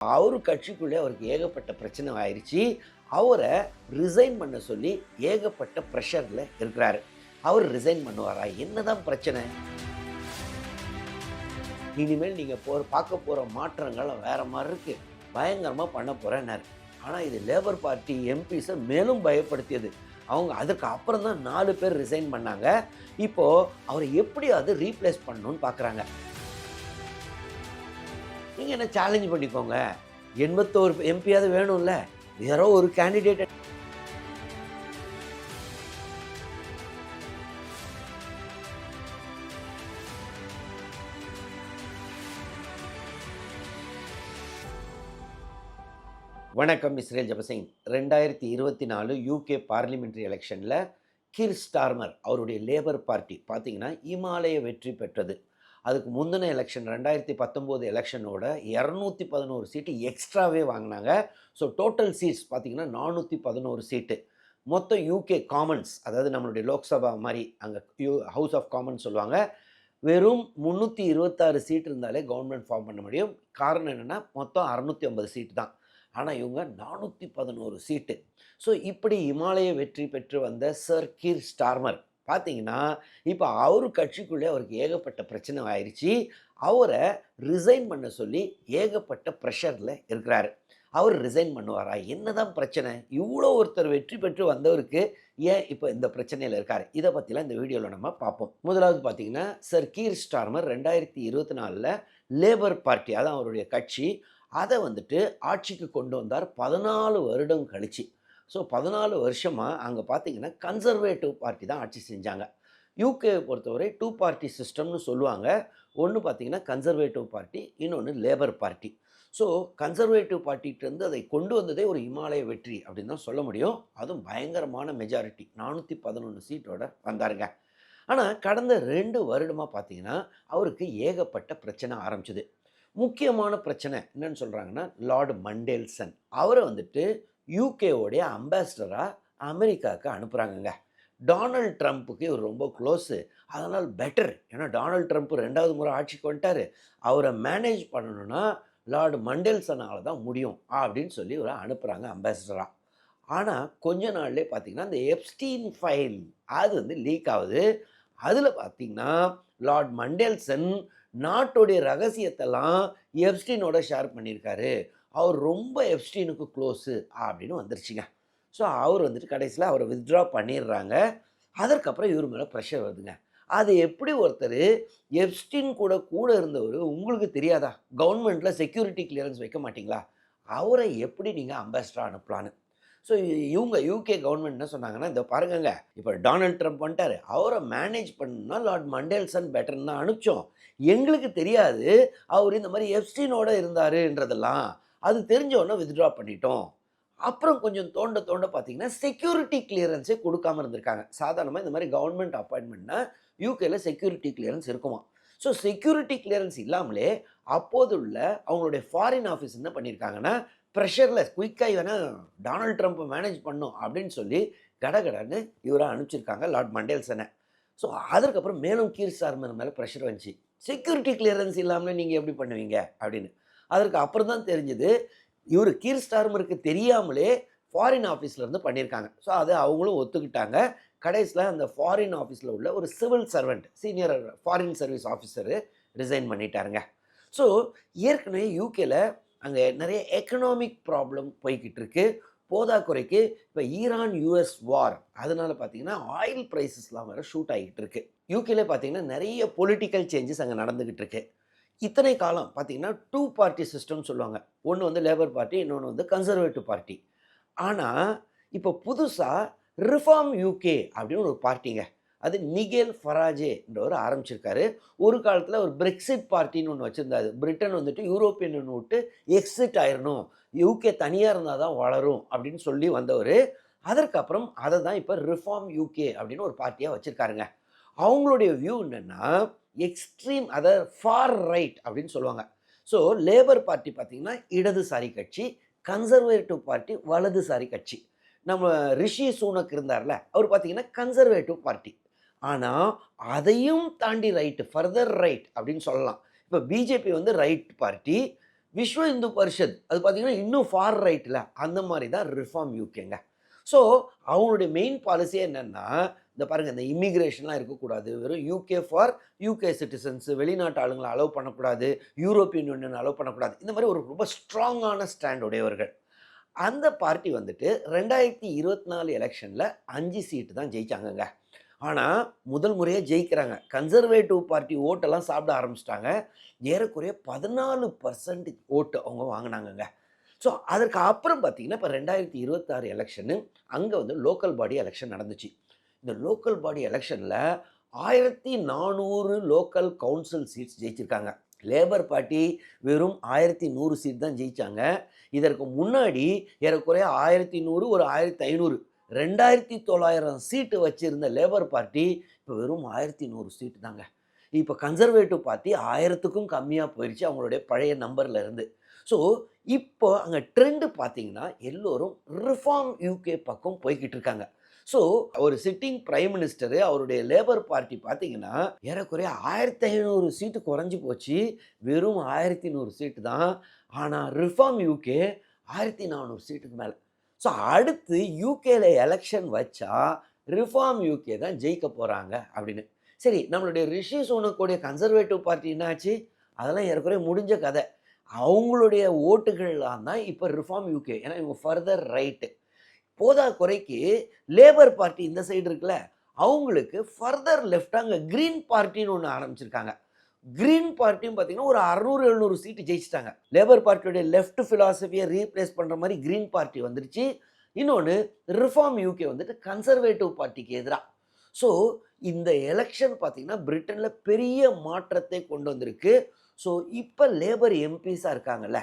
அவரு கட்சிக்குள்ளே அவருக்கு ஏகப்பட்ட பிரச்சனை ஆயிடுச்சு. அவரை ரிசைன் பண்ண சொல்லி ஏகப்பட்ட ப்ரெஷரில் இருக்கிறாரு. அவர் ரிசைன் பண்ணுவாரா? என்னதான் பிரச்சனை? இனிமேல் நீங்கள் பார்க்க போகிற மாற்றங்கள் வேற மாதிரி இருக்கு, பயங்கரமாக பண்ண போகிறேன்னாரு. ஆனால் இது லேபர் பார்ட்டி எம்பிஸை மேலும் பயப்படுத்தியது. அவங்க அதுக்கு அப்புறம் தான் 4 பேர் ரிசைன் பண்ணாங்க. இப்போது அவரை எப்படியாவது ரீப்ளேஸ் பண்ணணும்னு பார்க்குறாங்க. நீங்கள் என்ன சேலஞ்ச் பண்ணிக்கோங்க, 81 எம்பியாவது வேணும்ல, யாரோ ஒரு கேண்டிடேட். வணக்கம், இஸ்ரேல் ஜெபசிங். 2024 யூகே பார்லிமெண்ட்ரி எலெக்ஷனில் கீர் ஸ்டார்மர் அவருடைய லேபர் பார்ட்டி பார்த்தீங்கன்னா இமாலய வெற்றி பெற்றது. அதுக்கு முந்தின எலெக்ஷன் 2019 எலெக்ஷனோட 211 சீட்டு எக்ஸ்ட்ராவே வாங்கினாங்க. ஸோ டோட்டல் சீட்ஸ் பார்த்திங்கன்னா 411 சீட்டு. மொத்தம் யூகே காமன்ஸ், அதாவது நம்மளுடைய லோக்சபா மாதிரி அங்கே ஹவுஸ் ஆஃப் காமன்ஸ் சொல்லுவாங்க, வெறும் 326 சீட் இருந்தாலே கவர்மெண்ட் ஃபார்ம் பண்ண முடியும். காரணம் என்னென்னா மொத்தம் 650 சீட்டு தான். ஆனால் இவங்க 411 சீட்டு. ஸோ இப்படி இமாலய வெற்றி பெற்று வந்த சர் கீர் ஸ்டார்மர் பார்த்தீங்கன்னா இப்போ அவர் கட்சிக்குள்ளே அவருக்கு ஏகப்பட்ட பிரச்சனை ஆயிடுச்சு. அவரை ரிசைன் பண்ண சொல்லி ஏகப்பட்ட ப்ரெஷரில் இருக்கிறாரு. அவர் ரிசைன் பண்ணுவாரா? என்னதான் பிரச்சனை? இவ்வளோ ஒருத்தர் வெற்றி பெற்று வந்தவருக்கு ஏன் இப்போ இந்த பிரச்சனையில் இருக்கார்? இதை பற்றிலாம் இந்த வீடியோவில் நம்ம பார்ப்போம். முதலாவது பார்த்தீங்கன்னா சர் கீர் ஸ்டார்மர் 2024 லேபர் பார்ட்டி, அதான் அவருடைய கட்சி, அதை ஆட்சிக்கு கொண்டு வந்தார் 14 வருடம் கழிச்சு. ஸோ 14 வருஷமாக அங்கே பார்த்தீங்கன்னா கன்சர்வேட்டிவ் பார்ட்டி தான் ஆட்சி செஞ்சாங்க. யூகே பொறுத்தவரை 2 பார்ட்டி சிஸ்டம்னு சொல்லுவாங்க. ஒன்று பார்த்தீங்கன்னா கன்சர்வேட்டிவ் பார்ட்டி, இன்னொன்று லேபர் பார்ட்டி. ஸோ கன்சர்வேட்டிவ் பார்ட்டிகிட்டேருந்து அதை கொண்டு வந்ததே ஒரு இமாலய வெற்றி அப்படின்னு தான் சொல்ல முடியும். அதுவும் பயங்கரமான மெஜாரிட்டி, 411 சீட்டோட வந்தாருங்க. ஆனால் கடந்த 2 வருடமாக பார்த்தீங்கன்னா அவருக்கு ஏகப்பட்ட பிரச்சனை ஆரம்பிச்சுது. முக்கியமான பிரச்சனை என்னன்னு சொல்கிறாங்கன்னா, லார்டு மண்டேல்சன் அவரை யூகேவோடைய அம்பாசிடராக அமெரிக்காவுக்கு அனுப்புகிறாங்கங்க. டொனால்ட் ட்ரம்ப்புக்கு இவர் ரொம்ப க்ளோஸு, அதனால் பெட்டர். ஏன்னா டொனால்ட் ட்ரம்ப் 2வது முறை ஆட்சிக்கு வந்துட்டார், அவரை மேனேஜ் பண்ணணுன்னா லார்டு மண்டேல்சனால் தான் முடியும் அப்படின்னு சொல்லி இவரை அனுப்புகிறாங்க அம்பாசிடராக. ஆனால் கொஞ்ச நாள்லேயே பார்த்திங்கன்னா இந்த எப்ஸ்டீன் ஃபைல் அது லீக் ஆகுது. அதில் பார்த்திங்கன்னா லார்ட் மண்டேல்சன் நாட்டுடைய ரகசியத்தெல்லாம் எப்ஸ்டீனோட ஷேர் பண்ணியிருக்காரு, அவர் ரொம்ப எப்ஸ்டீனுக்கு க்ளோஸு அப்படின்னு வந்துருச்சுங்க. ஸோ அவர் கடைசியில் அவரை வித்ட்ரா பண்ணிடுறாங்க. அதற்கப்புறம் இவர் மேலே ப்ரெஷர் வருதுங்க. அது எப்படி ஒருத்தர் எப்ஸ்டீன் கூட இருந்தவர் உங்களுக்கு தெரியாதா? கவர்மெண்ட்டில் செக்யூரிட்டி கிளியரன்ஸ் வைக்க மாட்டிங்களா? அவரை எப்படி நீங்கள் அம்பாசிடராக அனுப்பலான்னு. ஸோ இவங்க யூகே கவர்மெண்ட் என்ன சொன்னாங்கன்னா, இந்த பாருங்கங்க, இப்போ டொனால்ட் ட்ரம்ப் வந்துட்டார், அவரை மேனேஜ் பண்ணணும்னா லார்ட் மண்டேல்சன் பெட்டர்னு தான் அனுப்பிச்சோம். எங்களுக்கு தெரியாது அவர் இந்த மாதிரி எப்ஸ்டீனோட இருந்தாருன்றதெல்லாம், அது தெரிஞ்சவொன்னே வித்ட்ரா பண்ணிட்டோம். அப்புறம் கொஞ்சம் தோண்ட பார்த்தீங்கன்னா செக்யூரிட்டி கிளியரன்ஸே கொடுக்காமல் இருந்திருக்காங்க. சாதாரணமாக இந்த மாதிரி கவர்மெண்ட் அப்பாயின்மெண்ட்னா யூகேல செக்யூரிட்டி கிளியரன்ஸ் இருக்குமா. ஸோ செக்யூரிட்டி கிளியரன்ஸ் இல்லாமலே அப்போது உள்ள அவங்களுடைய ஃபாரின் ஆஃபீஸ் என்ன பண்ணியிருக்காங்கன்னா, ப்ரெஷரில் குயிக்காக வேணால் டொனால்ட் ட்ரம்ப்பை மேனேஜ் பண்ணும் அப்படின்னு சொல்லி கடகடன்னு இவராக அனுப்பிச்சிருக்காங்க லார்ட் மண்டேல்சனை. ஸோ அதற்கப்புறம் மேலும் கீர் ஸ்டார்மர் மேலே ப்ரெஷர் வந்துச்சு, செக்யூரிட்டி கிளியரன்ஸ் இல்லாமல் நீங்கள் எப்படி பண்ணுவீங்க அப்படின்னு. அதற்கு அப்புறம் தான் தெரிஞ்சது இவர் கீர் ஸ்டார்மருக்கு தெரியாமலே ஃபாரின் ஆஃபீஸ்லேருந்து பண்ணியிருக்காங்க. ஸோ அதை அவங்களும் ஒத்துக்கிட்டாங்க. கடைசியில் அந்த ஃபாரின் ஆஃபீஸில் உள்ள ஒரு civil servant, senior foreign service officer resign பண்ணிட்டாருங்க. ஸோ ஏற்கனவே யூகேல அங்கே நிறைய எக்கனாமிக் ப்ராப்ளம் போய்கிட்டு இருக்கு. போதாக்குறைக்கு இப்போ ஈரான் யூஎஸ் வார், அதனால் பார்த்தீங்கன்னா ஆயில் ப்ரைஸஸ்லாம் வேறு ஷூட் ஆகிட்டு இருக்கு. யூகேல பார்த்தீங்கன்னா நிறைய பொலிட்டிக்கல் சேஞ்சஸ் அங்கே நடந்துக்கிட்டு இருக்கு. இத்தனை காலம் பார்த்தீங்கன்னா 2 பார்ட்டி சிஸ்டம் சொல்லுவாங்க. ஒன்று லேபர் பார்ட்டி, இன்னொன்று கன்சர்வேட்டிவ் பார்ட்டி. ஆனால் இப்போ புதுசாக ரிஃபார்ம் யூகே அப்படின்னு ஒரு பார்ட்டிங்க, அது நிகேல் ஃபராஜேன்றவர் ஆரம்பிச்சிருக்காரு. ஒரு காலத்தில் ஒரு பிரெக்சிட் பார்ட்டின்னு ஒன்று வச்சுருந்தாரு. பிரிட்டன் யூரோப்பியன் யூனியன் விட்டு எக்ஸிட் ஆயிடணும், யூகே தனியாக இருந்தால் தான் வளரும் அப்படின்னு சொல்லி வந்தவர். அதற்கப்புறம் அதை தான் இப்போ ரிஃபார்ம் யூகே அப்படின்னு ஒரு பார்ட்டியாக வச்சுருக்காருங்க. அவங்களுடைய வியூ என்னென்னா எக்ஸ்ட்ரீம், அதாவது ஃபார் ரைட் அப்படின்னு சொல்லுவாங்க. ஸோ லேபர் பார்ட்டி பார்த்திங்கன்னா இடதுசாரி கட்சி, கன்சர்வேட்டிவ் பார்ட்டி வலதுசாரி கட்சி. நம்ம ரிஷி சூனக் இருந்தார்ல, அவர் பார்த்திங்கன்னா கன்சர்வேட்டிவ் பார்ட்டி. ஆனால் அதையும் தாண்டி ரைட்டு, ஃபர்தர் ரைட் அப்படின்னு சொல்லலாம். இப்போ BJP right party, Vishwa Hindu Parishad அது பார்த்தீங்கன்னா இன்னும் ஃபார் ரைட்டில் அந்த மாதிரி தான் ரிஃபார்ம் யூகேங்க. ஸோ அவங்களுடைய மெயின் பாலிசியே என்னென்னா, இந்த பாருங்கள், இந்த இமிக்ரேஷன்லாம் இருக்கக்கூடாது, வெறும் யூகே ஃபார் யூகே சிட்டிசன்ஸ், வெளிநாட்டு ஆளுங்களை அலோவ் பண்ணக்கூடாது, யூரோப்பியன் யூனியன் அலோவ் பண்ணக்கூடாது, இந்த மாதிரி ஒரு ரொம்ப ஸ்ட்ராங்கான ஸ்டாண்ட் உடையவர்கள். அந்த பார்ட்டி வந்துட்டு 2024 எலெக்ஷனில் 5 சீட்டு தான் ஜெயிச்சாங்கங்க. ஆனால் முதல் முறையாக ஜெயிக்கிறாங்க. கன்சர்வேட்டிவ் பார்ட்டி ஓட்டெல்லாம் சாப்பிட ஆரம்பிச்சிட்டாங்க. ஏறக்குறைய 14% ஓட்டு அவங்க வாங்கினாங்கங்க. ஸோ அதற்கு அப்புறம் பார்த்தீங்கன்னா, இப்போ 2026 எலெக்ஷனு அங்கே வந்து லோக்கல் பாடி எலெக்ஷன் நடந்துச்சு. இந்த லோக்கல் பாடி எலெக்ஷனில் 1400 லோக்கல் கவுன்சில் சீட்ஸ் ஜெயிச்சிருக்காங்க. லேபர் பார்ட்டி வெறும் 1100 சீட் தான் ஜெயித்தாங்க. இதற்கு முன்னாடி ஏறக்குறைய 1100 ஒரு 1500 2900 சீட்டு வச்சுருந்த லேபர் பார்ட்டி இப்போ வெறும் 1100 சீட்டு தாங்க. இப்போ கன்சர்வேட்டிவ் பார்ட்டி 1000க்கும் கம்மியாக போயிடுச்சு அவங்களுடைய பழைய நம்பரில் இருந்து. ஸோ இப்போ அங்கே ட்ரெண்டு பார்த்தீங்கன்னா எல்லோரும் ரிஃபார்ம் யூகே பக்கம் போய்கிட்டு இருக்காங்க. ஸோ ஒரு சிட்டிங் பிரைம் மினிஸ்டரு அவருடைய லேபர் பார்ட்டி பார்த்தீங்கன்னா ஏறக்குறைய 1500 சீட்டு குறைஞ்சி போச்சு, வெறும் 1100 சீட்டு தான். ஆனால் ரிஃபார்ம் யூகே 1400 சீட்டுக்கு மேலே. ஸோ அடுத்து யூகேல எலெக்ஷன் வச்சா ரிஃபார்ம் யூகே தான் ஜெயிக்க போகிறாங்க அப்படின்னு. சரி, நம்மளுடைய ரிஷி சுனக்குடைய கன்சர்வேட்டிவ் பார்ட்டி என்னாச்சு? அதெல்லாம் ஏறக்குறைய முடிஞ்ச கதை. அவங்களுடைய ஓட்டுகள்லாம் தான் இப்போ ரிஃபார்ம் யூகே, ஏன்னா இவங்க ஃபர்தர் ரைட்டு. போதா குறைக்கு லேபர் பார்ட்டி இந்த சைடு இருக்குல்ல, அவங்களுக்கு ஃபர்தர் லெஃப்டாக அங்கே க்ரீன் பார்ட்டின்னு ஒன்று ஆரம்பிச்சிருக்காங்க. க்ரீன் பார்ட்டியும் பார்த்தீங்கன்னா ஒரு 600-700 சீட்டு ஜெயிச்சிட்டாங்க. லேபர் பார்ட்டியோடைய லெஃப்ட் ஃபிலாசபியை ரீப்ளேஸ் பண்ணுற மாதிரி க்ரீன் பார்ட்டி வந்துருச்சு. இன்னொன்று ரிஃபார்ம் யூகே வந்துட்டு கன்சர்வேட்டிவ் பார்ட்டிக்கு எதிராக. ஸோ இந்த எலெக்ஷன் பார்த்தீங்கன்னா பிரிட்டனில் பெரிய மாற்றத்தை கொண்டு வந்திருக்கு. ஸோ இப்போ லேபர் எம்பிஸாக இருக்காங்கல்ல,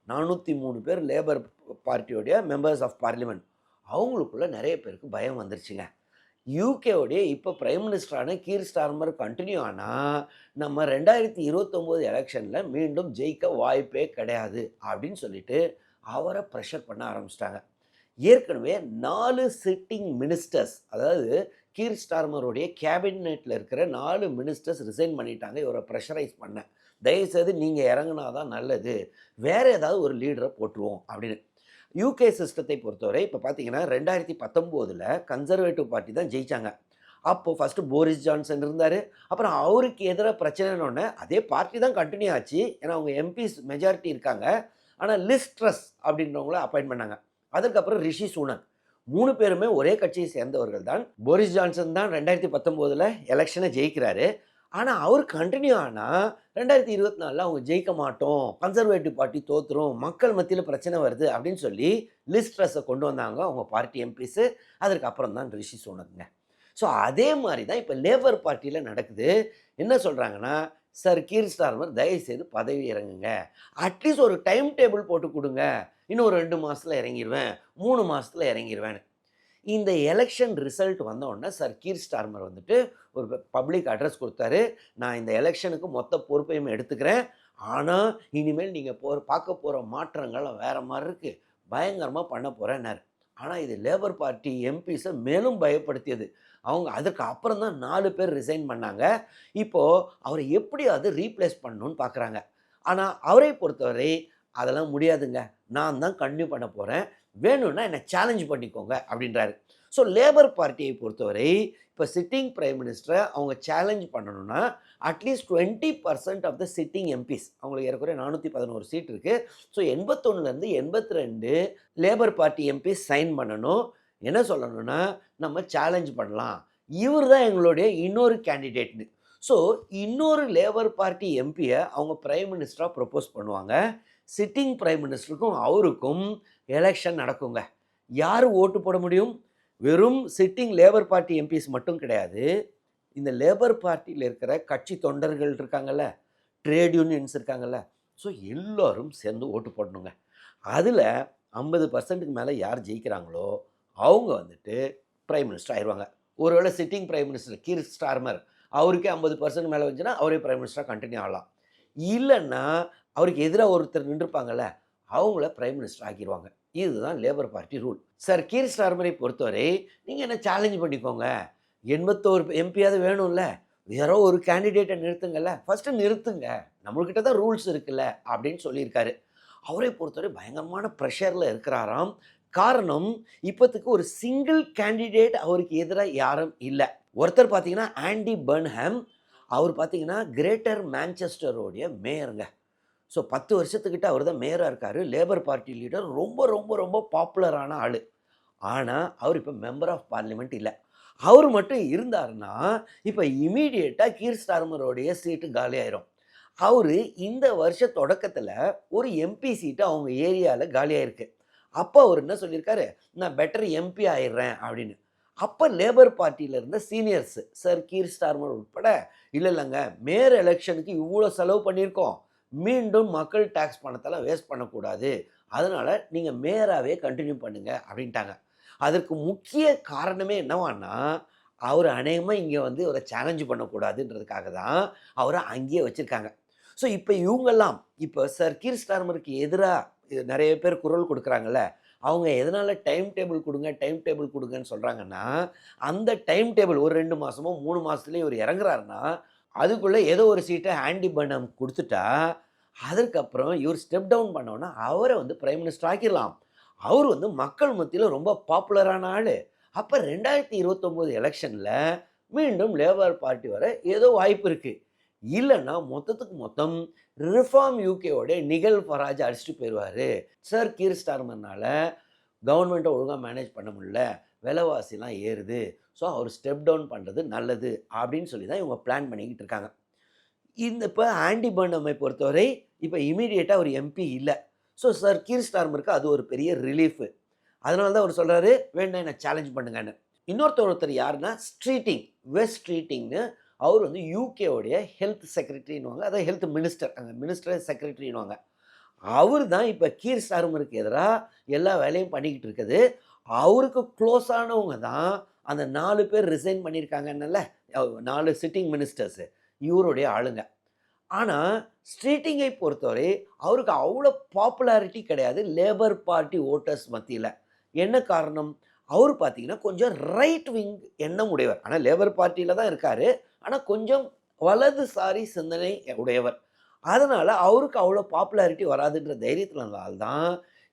403 பேர் லேபர் பார்ட்டியோடைய மெம்பர்ஸ் ஆஃப் பார்லிமெண்ட், அவங்களுக்குள்ள நிறைய பேருக்கு பயம் வந்துருச்சுங்க. யூகேவுடைய இப்போ பிரைம் மினிஸ்டரான கீர் ஸ்டார்மர் கண்டினியூ ஆனால் நம்ம 2029 எலெக்ஷனில் மீண்டும் ஜெயிக்க வாய்ப்பே கிடையாது அப்படின்னு சொல்லிட்டு அவரை ப்ரெஷர் பண்ண ஆரம்பிச்சிட்டாங்க. ஏற்கனவே 4 சிட்டிங் மினிஸ்டர்ஸ், அதாவது கீர் ஸ்டார்மருடைய கேபினெட்டில் இருக்கிற 4 மினிஸ்டர்ஸ் ரிசைன் பண்ணிட்டாங்க இவரை ப்ரெஷரைஸ் பண்ண. தயவுசெய்து நீங்கள் இறங்குனாதான் நல்லது, வேறு ஏதாவது ஒரு லீடரை போட்டுருவோம் அப்படின்னு. யூகே சிஸ்டத்தை பொறுத்தவரை இப்போ பார்த்தீங்கன்னா 2019 கன்சர்வேட்டிவ் பார்ட்டி தான் ஜெயித்தாங்க. அப்போது ஃபஸ்ட்டு போரிஸ் ஜான்சன் இருந்தார். அப்புறம் அவருக்கு எதிராக பிரச்சனைன்னு அதே பார்ட்டி தான் கண்டினியூ ஆச்சு, ஏன்னா அவங்க எம்பிஸ் மெஜாரிட்டி இருக்காங்க. ஆனால் லிஸ் ட்ரஸ் அப்படின்றவங்கள அப்பாயின்ட் பண்ணாங்க. அதுக்கப்புறம் ரிஷி சுனக், 3 பேருமே ஒரே கட்சியை சேர்ந்தவர்கள் தான். போரிஸ் ஜான்சன் தான் 2019 எலெக்ஷனை ஜெயிக்கிறாரு. ஆனால் அவர் கண்டினியூ ஆனால் 2024 அவங்க ஜெயிக்க மாட்டோம், கன்சர்வேட்டிவ் பார்ட்டி தோற்றுரும், மக்கள் மத்தியில் பிரச்சனை வருது அப்படின்னு சொல்லி லிஸ் ட்ரஸை கொண்டு வந்தாங்க அவங்க பார்ட்டி எம்பிஸு. அதற்கு அப்புறம் தான் ரிஷி சுனக்குங்க. ஸோ அதே மாதிரி தான் இப்போ லேபர் பார்ட்டியில் நடக்குது. என்ன சொல்கிறாங்கன்னா, சார் கீர் ஸ்டார்மர் தயவுசெய்து பதவி இறங்குங்க, அட்லீஸ்ட் ஒரு டைம் டேபிள் போட்டு கொடுங்க, இன்னும் ஒரு 2 மாதத்தில் இறங்கிடுவேன், 3 மாதத்தில் இறங்கிடுவேன். இந்த எலெக்ஷன் ரிசல்ட் வந்த உடனே சார் கீர் ஸ்டார்மர் வந்துட்டு ஒரு பப்ளிக் அட்ரஸ் கொடுத்தாரு. நான் இந்த எலெக்ஷனுக்கு மொத்த பொறுப்பையும் எடுத்துக்கிறேன், ஆனால் இனிமேல் நீங்கள் பார்க்க போகிற மாற்றங்கள்லாம் வேறு மாதிரி இருக்குது, பயங்கரமாக பண்ண போகிறேன்னாரு. ஆனால் இது லேபர் பார்ட்டி எம்பிஸை மேலும் பயப்படுத்தியது. அவங்க அதுக்கு அப்புறம் தான் 4 பேர் ரிசைன் பண்ணாங்க. இப்போது அவரை எப்படியாவது ரீப்ளேஸ் பண்ணணும்னு பார்க்குறாங்க. ஆனால் அவரை பொறுத்தவரை அதெல்லாம் முடியாதுங்க, நான் தான் கன்டினியூ பண்ண போகிறேன், வேணும்னா என்னை சேலஞ்ச் பண்ணிக்கோங்க அப்படின்றாரு. ஸோ லேபர் பார்ட்டியை பொறுத்தவரை இப்போ சிட்டிங் பிரைம் மினிஸ்டரை அவங்க சேலஞ்ச் பண்ணணும்னா at least 20% of the sitting MPs, அவங்களுக்கு ஏறக்குறைய 411 சீட் இருக்குது. ஸோ 81லேருந்து 82 லேபர் பார்ட்டி எம்பிஸ் சைன் பண்ணணும். என்ன சொல்லணும்னா, நம்ம சேலஞ்ச் பண்ணலாம், இவர் தான் எங்களுடைய இன்னொரு கேண்டிடேட்னு. ஸோ இன்னொரு லேபர் பார்ட்டி எம்பியை அவங்க பிரைம் மினிஸ்டராக ப்ரப்போஸ் பண்ணுவாங்க. சிட்டிங் பிரைம் மினிஸ்டருக்கும் அவருக்கும் எலெக்ஷன் நடக்குங்க. யார் ஓட்டு போட முடியும்? வெறும் சிட்டிங் லேபர் பார்ட்டி எம்பிஸ் மட்டும் கிடையாது, இந்த லேபர் பார்ட்டியில் இருக்கிற கட்சி தொண்டர்கள் இருக்காங்கல்ல, ட்ரேட் யூனியன்ஸ் இருக்காங்கல்ல, ஸோ எல்லோரும் சேர்ந்து ஓட்டு போடணுங்க. அதில் 50%க்கு மேலே யார் ஜெயிக்கிறாங்களோ அவங்க வந்துட்டு பிரைம் மினிஸ்டர் ஆயிடுவாங்க. ஒருவேளை சிட்டிங் பிரைம் மினிஸ்டர் கீர் ஸ்டார்மர் அவருக்கே 50% மேலே வந்துச்சுன்னா அவரே பிரைம் மினிஸ்டராக கண்டினியூ ஆகலாம். இல்லைன்னா அவருக்கு எதிராக ஒருத்தர் நின்றுப்பாங்கள்ல, அவங்கள பிரைம் மினிஸ்டர் ஆக்கிடுவாங்க. இதுதான் Labour party rule. Sir Keir ஸ்டார்மரை பொறுத்தவரை நீங்கள் என்ன சேலஞ்ச் பண்ணிக்கோங்க, 81 எம்பியாவது வேணும்ல, யாரோ ஒரு கேண்டிடேட்டை நிறுத்துங்கள்ல, ஃபஸ்ட்டு நிறுத்துங்க, நம்மள்கிட்ட தான் ரூல்ஸ் இருக்குல்ல அப்படின்னு சொல்லியிருக்காரு. அவரை பொறுத்தவரை பயங்கரமான ப்ரெஷரில் இருக்கிறாராம். காரணம், இப்போத்துக்கு ஒரு சிங்கிள் கேண்டிடேட் அவருக்கு எதிராக யாரும் இல்லை. ஒருத்தர் பார்த்தீங்கன்னா ஆண்டி பர்ன்ஹாம். அவர் பார்த்தீங்கன்னா கிரேட்டர் மான்செஸ்டரோடைய மேயருங்க. ஸோ 10 வருஷத்துக்கிட்ட அவர் தான் மேயராக இருக்கார். Labour party leader. ரொம்ப ரொம்ப ரொம்ப பாப்புலரான ஆள். ஆனால் அவர் இப்போ மெம்பர் ஆஃப் பார்லிமெண்ட் இல்லை. அவர் மட்டும் இருந்தாருன்னா இப்போ இமீடியட்டாக கீர் ஸ்டார்மரோடைய சீட்டு காலியாயிரும். அவர் இந்த வருஷ தொடக்கத்தில் ஒரு எம்பி சீட்டு அவங்க ஏரியாவில் காலியாயிருக்கு. அப்போ அவர் என்ன சொல்லியிருக்காரு, நான் பெட்டர் எம்பி ஆயிடுறேன் அப்படின்னு. அப்போ லேபர் பார்ட்டியில் இருந்த சீனியர்ஸ் சார் கீர் ஸ்டார்மர் உட்பட, இல்லைங்க மேயர் எலெக்ஷனுக்கு இவ்வளோ செலவு பண்ணியிருக்கோம், மீண்டும் மக்கள் டேக்ஸ் பணத்தெல்லாம் வேஸ்ட் பண்ணக்கூடாது, அதனால் நீங்கள் மேயராகவே கண்டினியூ பண்ணுங்க அப்படின்ட்டாங்க. அதற்கு முக்கிய காரணமே என்னவான்னா, அவர் அநேகமாக இங்கே வந்து அவரை சேலஞ்சு பண்ணக்கூடாதுன்றதுக்காக தான் அவரை அங்கேயே வச்சுருக்காங்க. ஸோ இப்போ இவங்கெல்லாம் இப்போ சார் கீர் ஸ்டார்மருக்கு எதிராக நிறைய பேர் குரல் கொடுக்குறாங்கல்ல, அவங்க எதனால் டைம் டேபிள் கொடுங்க டைம் டேபிள் கொடுங்கன்னு சொல்கிறாங்கன்னா, அந்த டைம் டேபிள் ஒரு 2 மாதமோ 3 மாதத்துலேயே இவர் இறங்குறாருன்னா, அதுக்குள்ளே ஏதோ ஒரு சீட்டை ஆண்டி பர்ன்ஹாம் கொடுத்துட்டா, அதற்கப்புறம் இவர் ஸ்டெப் டவுன் பண்ணோன்னா அவரை வந்து பிரைம் மினிஸ்டர் ஆக்கிடலாம். அவர் வந்து மக்கள் மத்தியில் ரொம்ப பாப்புலரான ஆள். அப்போ 2029 எலெக்ஷனில் மீண்டும் லேபர் பார்ட்டி வர ஏதோ வாய்ப்பு இருக்குது. இல்லைன்னா மொத்தத்துக்கு மொத்தம் ரிஃபார்ம் யூகேவோட நிகல் ஃபராஜ் அடிச்சுட்டு போயிடுவார். சார் கீர் ஸ்டார்மர்னால கவர்மெண்ட்டை ஒழுங்காக மேனேஜ் பண்ண முடியல, விலைவாசிலாம் ஏறுது, ஸோ அவர் ஸ்டெப் டவுன் பண்ணுறது நல்லது அப்படின்னு சொல்லி தான் இவங்க பிளான் பண்ணிக்கிட்டு இருக்காங்க. இப்போ ஆண்டி பர்ன்ஹாமை பொறுத்தவரை இப்போ இமீடியட்டாக ஒரு எம்பி இல்லை. ஸோ சார் கீர் ஸ்டார்மருக்கு அது ஒரு பெரிய ரிலீஃபு. அதனால தான் அவர் சொல்கிறாரு, வேண்டாம் என்னை சேலஞ்ச் பண்ணுங்கன்னு. ஒருத்தர் யாருன்னா ஸ்ட்ரீட்டிங், வெஸ்ட் ஸ்ட்ரீட்டிங்னு. அவர் வந்து யூகேவுடைய ஹெல்த் செக்ரட்டரின்னுவாங்க, அதாவது ஹெல்த் மினிஸ்டர், அந்த மினிஸ்டர் செக்ரட்டரின்னுவாங்க. அவர் தான் இப்போ கீர் ஸ்டார்மருக்கு எதிராக எல்லா வேலையும் பண்ணிக்கிட்டு இருக்குது. அவருக்கு க்ளோஸானவங்க தான் அந்த 4 பேர் ரிசைன் பண்ணியிருக்காங்கன்னல, 4 சிட்டிங் மினிஸ்டர்ஸு இவருடைய ஆளுங்க. ஆனால் ஸ்ட்ரீட்டிங்கை பொறுத்தவரை அவருக்கு அவ்வளோ பாப்புலாரிட்டி கிடையாது லேபர் பார்ட்டி ஓட்டர்ஸ் மத்தியில். என்ன காரணம், அவர் பார்த்தீங்கன்னா கொஞ்சம் ரைட் விங் எண்ணம் உடையவர். ஆனால் லேபர் பார்ட்டியில் தான் இருக்கார், ஆனால் கொஞ்சம் வலதுசாரி சிந்தனை உடையவர். அதனால் அவருக்கு அவ்வளோ பாப்புலாரிட்டி வராதுன்ற தைரியத்தினால தான்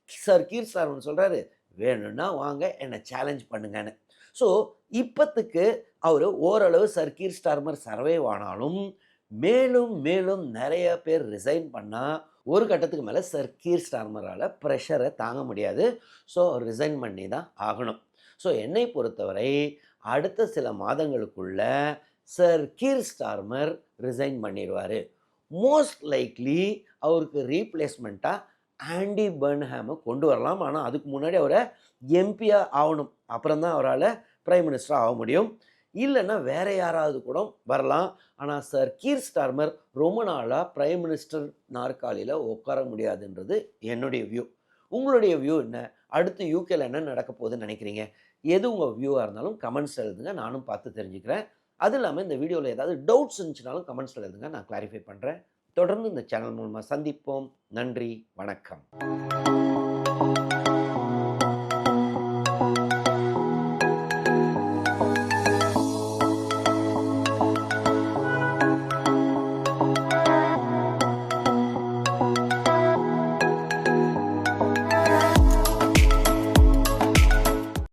சார் கீர் ஸ்டார்மர் சொல்கிறாரு, வேணும்னா வாங்க என்னை சேலஞ்ச் பண்ணுங்கன்னு. ஸோ இப்போத்துக்கு அவர் ஓரளவு சார் கீர் ஸ்டார்மர் சர்வைவ் ஆனாலும் மேலும் மேலும் நிறைய பேர் ரிசைன் பண்ணால் ஒரு கட்டத்துக்கு மேலே சார் கீர் ஸ்டார்மரால் ப்ரெஷரை தாங்க முடியாது. ஸோ ரிசைன் பண்ணி தான் ஆகணும். ஸோ என்னை பொறுத்தவரை அடுத்த சில மாதங்களுக்குள்ள சார் கீர் ஸ்டார்மர் ரிசைன் பண்ணிடுவார். மோஸ்ட் லைக்லி அவருக்கு ரீப்ளேஸ்மெண்ட்டாக ஆண்டி பர்ன்ஹாமை கொண்டு வரலாம். ஆனால் அதுக்கு முன்னாடி அவரை எம்பியாக ஆகணும். அப்புறம் தான் அவரால் பிரைம் மினிஸ்டர் ஆக முடியும். இல்லைன்னா வேறு யாராவது கூட வரலாம். ஆனால் சார் கீர் ஸ்டார்மர் ரொம்ப நாளாக பிரைம் மினிஸ்டர் நாற்காலியில் உட்கார முடியாதுன்றது என்னுடைய வியூ. உங்களுடைய வியூ என்ன? அடுத்து யூகேல என்ன நடக்க போகுதுன்னு நினைக்கிறீங்க? எது உங்கள் வியூவாக இருந்தாலும் கமெண்ட்ஸ் எழுதுங்க, நானும் பார்த்து தெரிஞ்சுக்கிறேன். அது இல்லாமல் இந்த வீடியோவில் ஏதாவது டவுட்ஸ் இருந்துச்சுனாலும் கமெண்ட்ஸில் எழுதுங்க, நான் கிளாரிஃபை பண்ணுறேன். தொடர்ந்து இந்த சேனல் மூலமாக சந்திப்போம். நன்றி, வணக்கம்.